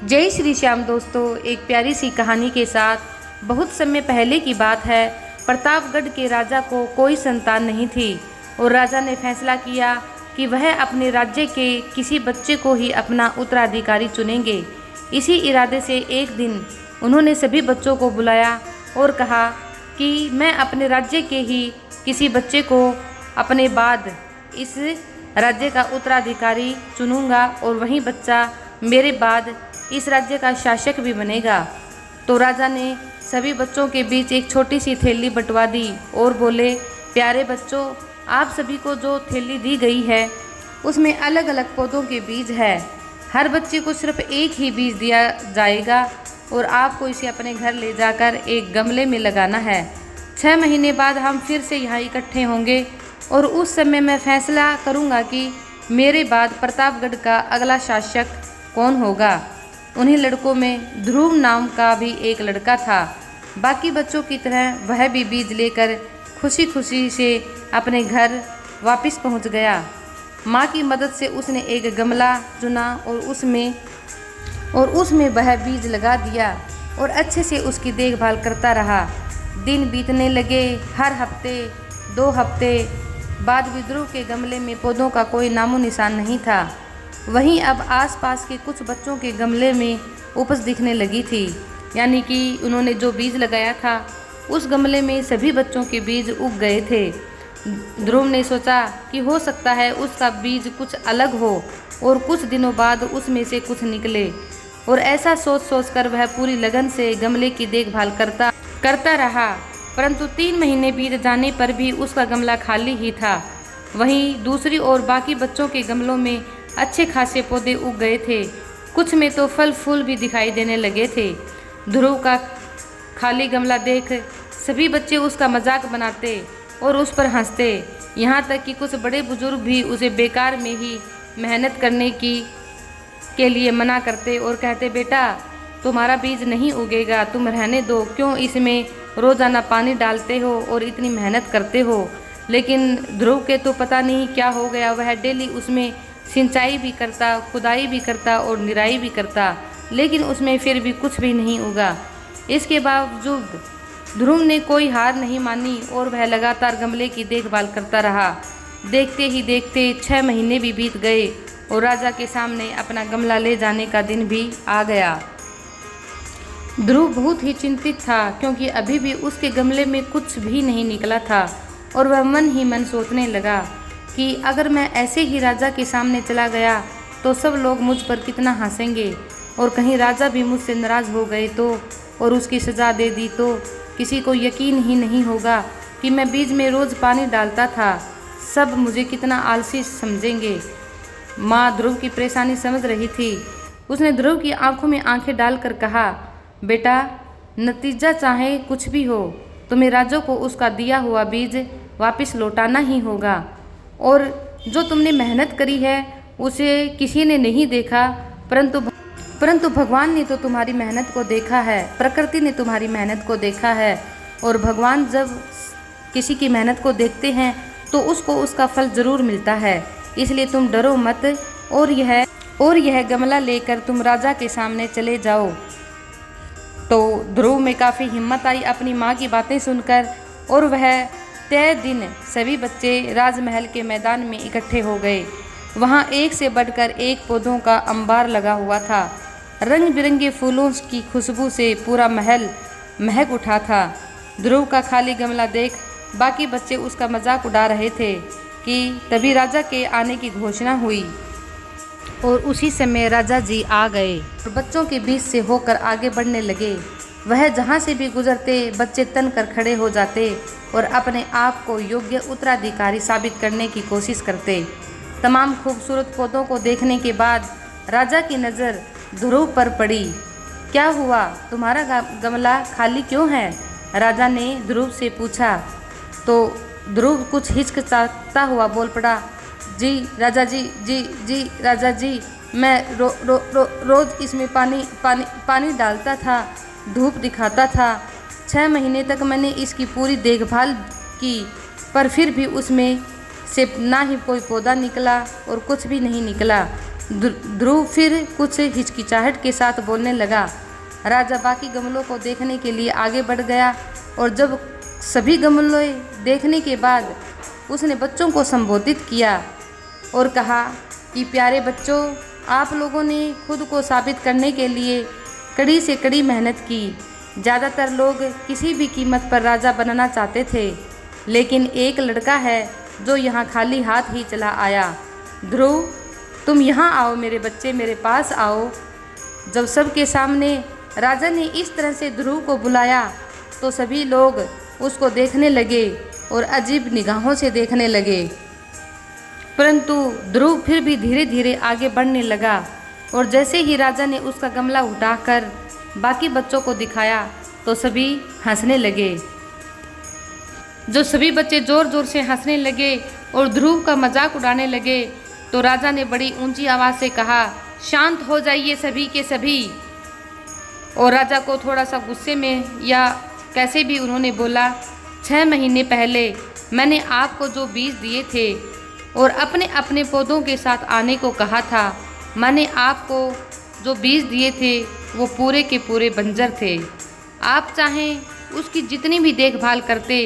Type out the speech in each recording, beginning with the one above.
जय श्री श्याम दोस्तों, एक प्यारी सी कहानी के साथ। बहुत समय पहले की बात है। प्रतापगढ़ के राजा को कोई संतान नहीं थी और राजा ने फैसला किया कि वह अपने राज्य के किसी बच्चे को ही अपना उत्तराधिकारी चुनेंगे। इसी इरादे से एक दिन उन्होंने सभी बच्चों को बुलाया और कहा कि मैं अपने राज्य के ही किसी बच्चे को अपने बाद इस राज्य का उत्तराधिकारी चुनूंगा और वही बच्चा मेरे बाद इस राज्य का शासक भी बनेगा। तो राजा ने सभी बच्चों के बीच एक छोटी सी थैली बंटवा दी और बोले, प्यारे बच्चों, आप सभी को जो थैली दी गई है उसमें अलग अलग पौधों के बीज है। हर बच्चे को सिर्फ एक ही बीज दिया जाएगा और आपको इसे अपने घर ले जाकर एक गमले में लगाना है। 6 महीने बाद हम फिर से यहाँ इकट्ठे होंगे और उस समय मैं फैसला करूँगा कि मेरे बाद प्रतापगढ़ का अगला शासक कौन होगा। उन्हीं लड़कों में ध्रुव नाम का भी एक लड़का था। बाकी बच्चों की तरह वह भी बीज लेकर खुशी खुशी से अपने घर वापस पहुंच गया। माँ की मदद से उसने एक गमला चुना और उसमें वह बीज लगा दिया और अच्छे से उसकी देखभाल करता रहा। दिन बीतने लगे। हर हफ्ते 2 हफ्ते बाद भी ध्रुव के गमले में पौधों का कोई नामो निशान नहीं था। वहीं अब आसपास के कुछ बच्चों के गमले में उपज दिखने लगी थी, यानी कि उन्होंने जो बीज लगाया था उस गमले में सभी बच्चों के बीज उग गए थे। ध्रुव ने सोचा कि हो सकता है उसका बीज कुछ अलग हो और कुछ दिनों बाद उसमें से कुछ निकले। और ऐसा सोच कर वह पूरी लगन से गमले की देखभाल करता रहा। परंतु 3 महीने बीत जाने पर भी उसका गमला खाली ही था। वहीं दूसरी ओर बाकी बच्चों के गमलों में अच्छे खासे पौधे उग गए थे। कुछ में तो फल फूल भी दिखाई देने लगे थे। ध्रुव का खाली गमला देख सभी बच्चे उसका मजाक बनाते और उस पर हंसते। यहाँ तक कि कुछ बड़े बुजुर्ग भी उसे बेकार में ही मेहनत करने के लिए मना करते और कहते, बेटा तुम्हारा बीज नहीं उगेगा, तुम रहने दो, क्यों इसमें रोज़ाना पानी डालते हो और इतनी मेहनत करते हो। लेकिन ध्रुव के तो पता नहीं क्या हो गया, वह डेली उसमें सिंचाई भी करता, खुदाई भी करता और निराई भी करता, लेकिन उसमें फिर भी कुछ भी नहीं उगा। इसके बावजूद ध्रुव ने कोई हार नहीं मानी और वह लगातार गमले की देखभाल करता रहा। देखते ही देखते 6 महीने भी बीत गए और राजा के सामने अपना गमला ले जाने का दिन भी आ गया। ध्रुव बहुत ही चिंतित था क्योंकि अभी भी उसके गमले में कुछ भी नहीं निकला था और वह मन ही मन सोचने लगा कि अगर मैं ऐसे ही राजा के सामने चला गया तो सब लोग मुझ पर कितना हंसेंगे और कहीं राजा भी मुझसे नाराज़ हो गए तो और उसकी सज़ा दे दी तो किसी को यकीन ही नहीं होगा कि मैं बीज में रोज़ पानी डालता था। सब मुझे कितना आलसी समझेंगे। माँ ध्रुव की परेशानी समझ रही थी। उसने ध्रुव की आंखों में आंखें डालकर कहा, बेटा नतीजा चाहे कुछ भी हो, तुम्हें राजा को उसका दिया हुआ बीज वापस लौटाना ही होगा। और जो तुमने मेहनत करी है उसे किसी ने नहीं देखा, परंतु भगवान ने तो तुम्हारी मेहनत को देखा है, प्रकृति ने तुम्हारी मेहनत को देखा है। और भगवान जब किसी की मेहनत को देखते हैं तो उसको उसका फल ज़रूर मिलता है। इसलिए तुम डरो मत और यह गमला लेकर तुम राजा के सामने चले जाओ। तो ध्रुव में काफ़ी हिम्मत आई अपनी माँ की बातें सुनकर और वह तय दिन सभी बच्चे राजमहल के मैदान में इकट्ठे हो गए। वहाँ एक से बढ़कर एक पौधों का अंबार लगा हुआ था। रंग बिरंगे फूलों की खुशबू से पूरा महल महक उठा था। ध्रुव का खाली गमला देख बाकी बच्चे उसका मजाक उड़ा रहे थे कि तभी राजा के आने की घोषणा हुई और उसी समय राजा जी आ गए और बच्चों के बीच से होकर आगे बढ़ने लगे। वह जहाँ से भी गुजरते बच्चे तन कर खड़े हो जाते और अपने आप को योग्य उत्तराधिकारी साबित करने की कोशिश करते। तमाम खूबसूरत पौधों को देखने के बाद राजा की नज़र ध्रुव पर पड़ी। क्या हुआ, तुम्हारा गमला खाली क्यों है? राजा ने ध्रुव से पूछा। तो ध्रुव कुछ हिचकिचाता हुआ बोल पड़ा, जी राजा जी, जी राजा जी, मैं रोज़ इसमें पानी डालता था, धूप दिखाता था। 6 महीने तक मैंने इसकी पूरी देखभाल की, पर फिर भी उसमें से ना ही कोई पौधा निकला और कुछ भी नहीं निकला। ध्रुव फिर कुछ हिचकिचाहट के साथ बोलने लगा। राजा बाकी गमलों को देखने के लिए आगे बढ़ गया और जब सभी गमले देखने के बाद उसने बच्चों को संबोधित किया और कहा कि प्यारे बच्चों, आप लोगों ने खुद को साबित करने के लिए कड़ी से कड़ी मेहनत की। ज़्यादातर लोग किसी भी कीमत पर राजा बनना चाहते थे, लेकिन एक लड़का है जो यहाँ खाली हाथ ही चला आया। ध्रुव, तुम यहाँ आओ मेरे बच्चे, मेरे पास आओ। जब सबके सामने राजा ने इस तरह से ध्रुव को बुलाया तो सभी लोग उसको देखने लगे और अजीब निगाहों से देखने लगे, परंतु ध्रुव फिर भी धीरे धीरे आगे बढ़ने लगा और जैसे ही राजा ने उसका गमला उठाकर बाकी बच्चों को दिखाया तो सभी हंसने लगे। जो सभी बच्चे ज़ोर ज़ोर से हंसने लगे और ध्रुव का मजाक उड़ाने लगे तो राजा ने बड़ी ऊंची आवाज़ से कहा, शांत हो जाइए सभी के सभी। और राजा को थोड़ा सा गुस्से में या कैसे भी उन्होंने बोला, 6 महीने पहले मैंने आपको जो बीज दिए थे और अपने अपने पौधों के साथ आने को कहा था, मैंने आपको जो बीज दिए थे वो पूरे के पूरे बंजर थे। आप चाहें उसकी जितनी भी देखभाल करते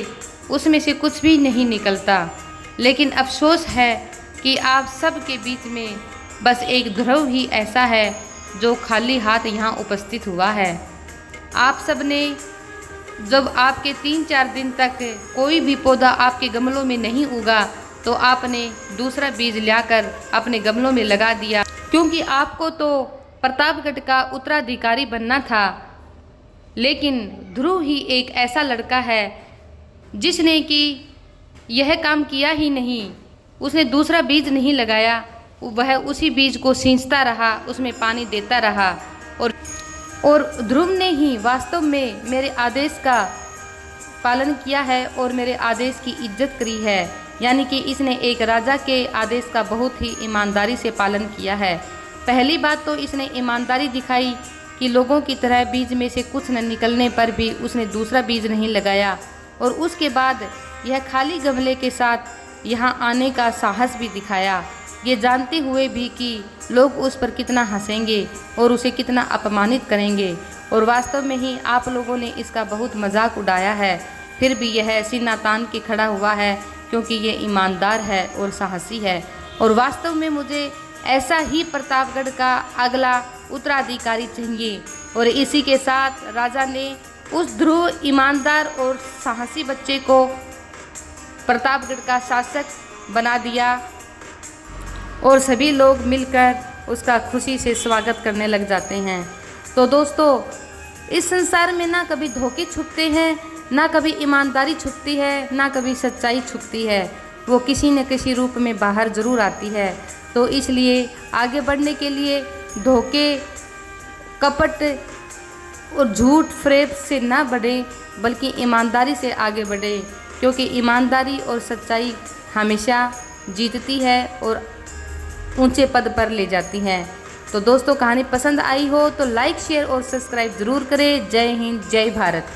उसमें से कुछ भी नहीं निकलता, लेकिन अफसोस है कि आप सब के बीच में बस एक ध्रुव ही ऐसा है जो खाली हाथ यहाँ उपस्थित हुआ है। आप सब ने जब आपके 3-4 दिन तक कोई भी पौधा आपके गमलों में नहीं उगा तो आपने दूसरा बीज लाकर अपने गमलों में लगा दिया, क्योंकि आपको तो प्रतापगढ़ का उत्तराधिकारी बनना था। लेकिन ध्रुव ही एक ऐसा लड़का है जिसने कि यह काम किया ही नहीं, उसने दूसरा बीज नहीं लगाया, वह उसी बीज को सींचता रहा, उसमें पानी देता रहा और ध्रुव ने ही वास्तव में मेरे आदेश का पालन किया है और मेरे आदेश की इज्जत करी है। यानी कि इसने एक राजा के आदेश का बहुत ही ईमानदारी से पालन किया है। पहली बात तो इसने ईमानदारी दिखाई कि लोगों की तरह बीज में से कुछ न निकलने पर भी उसने दूसरा बीज नहीं लगाया, और उसके बाद यह खाली गमले के साथ यहाँ आने का साहस भी दिखाया, ये जानते हुए भी कि लोग उस पर कितना हंसेंगे और उसे कितना अपमानित करेंगे। और वास्तव में ही आप लोगों ने इसका बहुत मजाक उड़ाया है, फिर भी यह सीना तान के खड़ा हुआ है क्योंकि ये ईमानदार है और साहसी है। और वास्तव में मुझे ऐसा ही प्रतापगढ़ का अगला उत्तराधिकारी चाहिए। और इसी के साथ राजा ने उस ध्रुव ईमानदार और साहसी बच्चे को प्रतापगढ़ का शासक बना दिया और सभी लोग मिलकर उसका खुशी से स्वागत करने लग जाते हैं। तो दोस्तों, इस संसार में ना कभी धोखे छुपते हैं, ना कभी ईमानदारी छुपती है, ना कभी सच्चाई छुपती है, वो किसी न किसी रूप में बाहर ज़रूर आती है। तो इसलिए आगे बढ़ने के लिए धोखे, कपट और झूठ फरेब से ना बढ़े, बल्कि ईमानदारी से आगे बढ़े, क्योंकि ईमानदारी और सच्चाई हमेशा जीतती है और ऊंचे पद पर ले जाती हैं। तो दोस्तों, कहानी पसंद आई हो तो लाइक, शेयर और सब्सक्राइब ज़रूर करें। जय हिंद, जय भारत।